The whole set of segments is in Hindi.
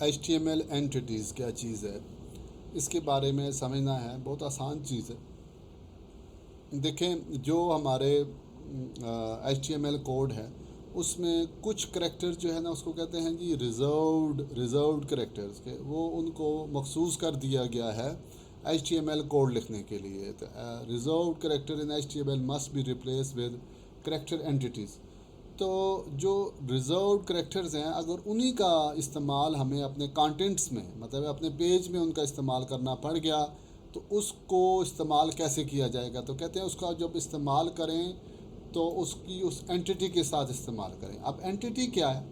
HTML एंटिटीज़ क्या चीज़ है, इसके बारे में समझना है। बहुत आसान चीज़ है। देखें, जो हमारे HTML कोड है उसमें कुछ करैक्टर जो है ना उसको कहते हैं जी रिज़र्व्ड करैक्टर्स के, वो उनको मखसूस कर दिया गया है HTML कोड लिखने के लिए। तो reserved character in HTML must be replace with character entities. तो जो रिज़र्व्ड करैक्टर्स हैं, अगर उन्हीं का इस्तेमाल हमें अपने कंटेंट्स में, मतलब अपने पेज में उनका इस्तेमाल करना पड़ गया, तो उसको इस्तेमाल कैसे किया जाएगा? तो कहते हैं उसका जब इस्तेमाल करें तो उसकी उस एंटिटी के साथ इस्तेमाल करें। अब एंटिटी क्या है?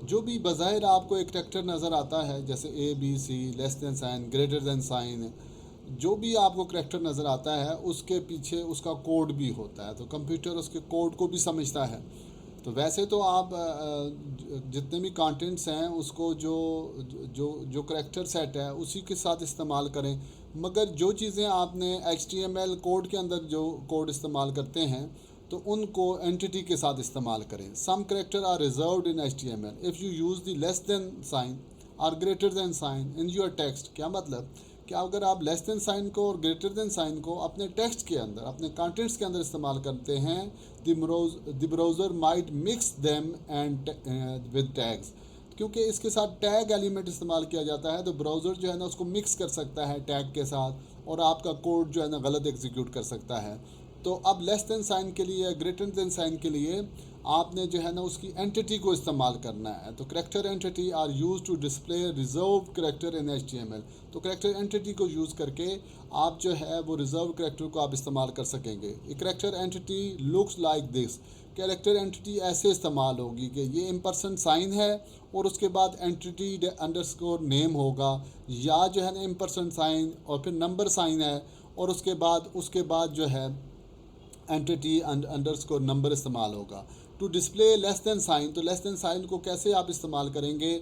जो भी बज़ाहिर आपको एक करैक्टर नज़र आता है, जैसे ABC, less than sign, greater than sign, जो भी आपको करैक्टर नज़र आता है उसके पीछे उसका कोड भी होता है। तो कंप्यूटर उसके कोड को भी समझता है। तो वैसे तो आप जितने भी कंटेंट्स हैं उसको जो जो जो करैक्टर सेट है उसी के साथ इस्तेमाल करें, मगर जो चीज़ें आपने HTML कोड के अंदर जो कोड इस्तेमाल करते हैं तो उनको एंटिटी के साथ इस्तेमाल करें। Some character are reserved in HTML if you use the less than sign और greater than sign in your text. क्या मतलब कि अगर आप लेस देन साइन को और ग्रेटर देन साइन को अपने टेक्स्ट के अंदर, अपने कंटेंट्स के अंदर इस्तेमाल करते हैं, the browser might mix them and with tags. क्योंकि इसके साथ टैग एलिमेंट इस्तेमाल किया जाता है तो ब्राउज़र जो है ना उसको मिक्स कर सकता है टैग के साथ और आपका कोड जो है ना गलत एग्जीक्यूट कर सकता है। तो अब लेस देन साइन के लिए, ग्रेटर देन साइन के लिए आपने जो है ना उसकी एंटिटी को इस्तेमाल करना है। तो character entity are use to display reserve character in HTML। तो करैक्टर एंटिटी को यूज़ करके आप जो है वो रिजर्व करैक्टर को आप इस्तेमाल कर सकेंगे। Character entity looks like this. Character entity ऐसे इस्तेमाल होगी कि ये इम्पर्सन साइन है और उसके बाद एंटिटी अंडरस्कोर नेम होगा, या जो है ना इम्पर्सन साइन और फिर नंबर साइन है और उसके बाद जो है एंटिटी अंडरस्कोर नंबर इस्तेमाल होगा। To display less than sign, तो लेस देन साइन को कैसे आप इस्तेमाल करेंगे?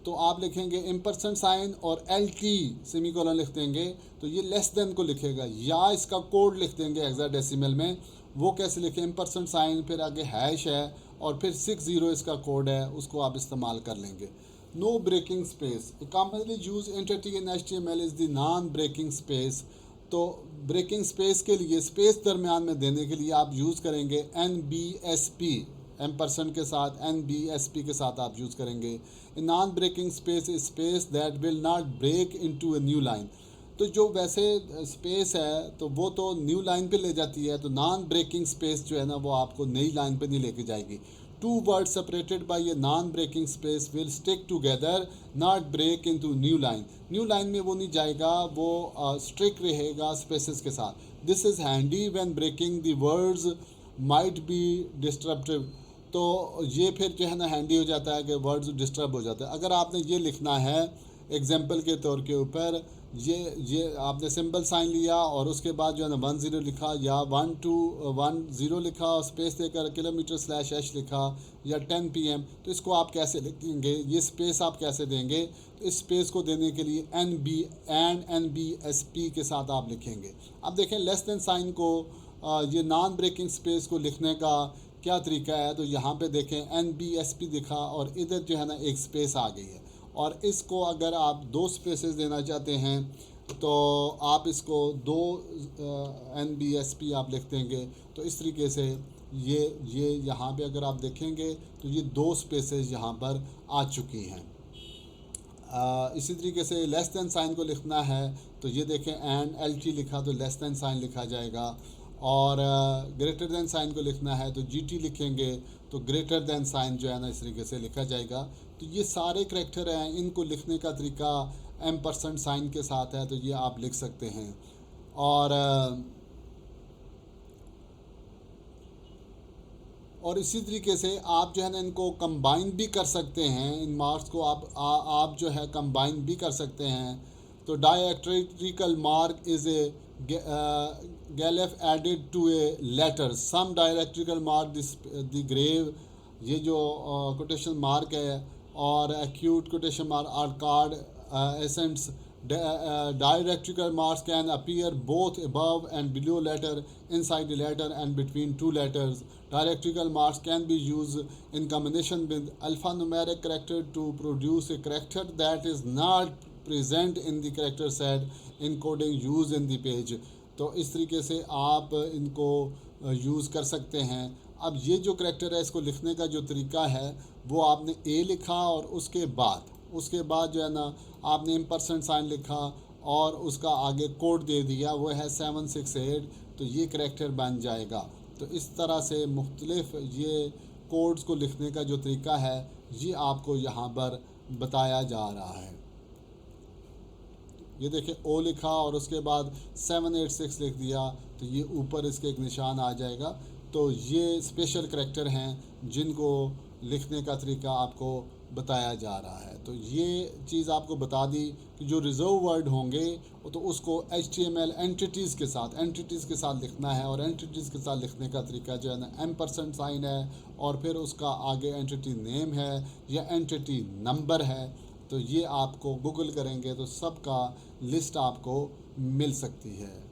तो आप लिखेंगे इम्पर्सन साइन और LT सेमीकोलन लिख देंगे, तो ये लेस देन को लिखेगा, या इसका कोड लिख देंगे हेक्साडेसिमल में। वो कैसे लिखें? इम्पर्सन साइन, फिर आगे हैश है और फिर 60 इसका कोड है, उसको आप इस्तेमाल कर लेंगे। No breaking space. Commonly use entity in HTML is the non breaking space. तो ब्रेकिंग स्पेस के लिए, स्पेस दरमियान में देने के लिए आप यूज़ करेंगे NBSP, M% के साथ NBSP के साथ आप यूज़ करेंगे। Non breaking space space that will not break into a new line. तो जो वैसे स्पेस है तो वो तो न्यू लाइन पे ले जाती है, तो नॉन ब्रेकिंग स्पेस जो है ना वो आपको नई लाइन पे नहीं लेके जाएगी। Two word separated by a non breaking space will stick together not break into new line. New line में वो नहीं जाएगा, वो स्टिक रहेगा स्पेसेस के साथ। This is handy when breaking the words might be disruptive. तो ये फिर जो है ना हैंडी हो जाता है कि वर्ड्स डिस्टर्ब हो जाता है। अगर आपने ये लिखना है एग्जाम्पल के तौर के ऊपर, ये आपने सिंबल साइन लिया और उसके बाद जो है ना 10 लिखा, या 1210 लिखा और स्पेस देकर km/h लिखा, या 10 PM, तो इसको आप कैसे लिखेंगे? ये स्पेस आप कैसे देंगे? तो इस स्पेस को देने के लिए NBSP के साथ आप लिखेंगे। अब देखें लेस देन साइन को, ये नॉन ब्रेकिंग स्पेस को लिखने का क्या तरीका है? तो यहाँ पे देखें NBSP दिखा और इधर जो है ना एक स्पेस आ गई है, और इसको अगर आप 2 स्पेसेस देना चाहते हैं तो आप इसको 2 NBSP आप लिख देंगे। तो इस तरीके से ये यहाँ पे अगर आप देखेंगे तो ये 2 स्पेसेस यहाँ पर आ चुकी हैं। इसी तरीके से लेस देन साइन को लिखना है तो ये देखें LT लिखा तो लेस देन साइन लिखा जाएगा, और ग्रेटर देन साइन को लिखना है तो GT लिखेंगे तो ग्रेटर देन साइन जो है ना इस तरीके से लिखा जाएगा। तो ये सारे करैक्टर हैं, इनको लिखने का तरीका M% साइन के साथ है, तो ये आप लिख सकते हैं। और इसी तरीके से आप जो है ना इनको कंबाइन भी कर सकते हैं। इन मार्क्स को आप जो है कंबाइन भी कर सकते हैं। तो diacritical mark is a glyph added to a letter, some diacritical mark the grave, ये जो कोटेशन मार्क है, और acute quotation mark are called accents Diacritical marks can appear both above and below letter, inside the letter and between two letters. Diacritical marks can be used in combination with alphanumeric character to produce a character that is not present in the character set encoding used in the page. तो इस तरीके से आप इनको यूज़ कर सकते हैं। अब ये जो करैक्टर है, इसको लिखने का जो तरीका है वो आपने ए लिखा और उसके बाद जो है ना आपने इम्परसेंट साइन लिखा और उसका आगे कोड दे दिया, वो है 768, तो ये करैक्टर बन जाएगा। तो इस तरह से मुख्तलिफ ये कोड्स को लिखने का जो तरीका है ये आपको यहाँ पर बताया जा रहा है। ये देखिए ओ लिखा और उसके बाद 786 लिख दिया, तो ये ऊपर इसके एक निशान आ जाएगा। तो ये स्पेशल करैक्टर हैं जिनको लिखने का तरीका आपको बताया जा रहा है। तो ये चीज़ आपको बता दी कि जो रिजर्व वर्ड होंगे तो उसको HTML एंटिटीज़ के साथ लिखना है, और एंटिटीज़ के साथ लिखने का तरीका जो है ना एम्परसेंट साइन है और फिर उसका आगे एंटिटी नेम है या एंटिटी नंबर है। तो ये आपको गूगल करेंगे तो सबका लिस्ट आपको मिल सकती है।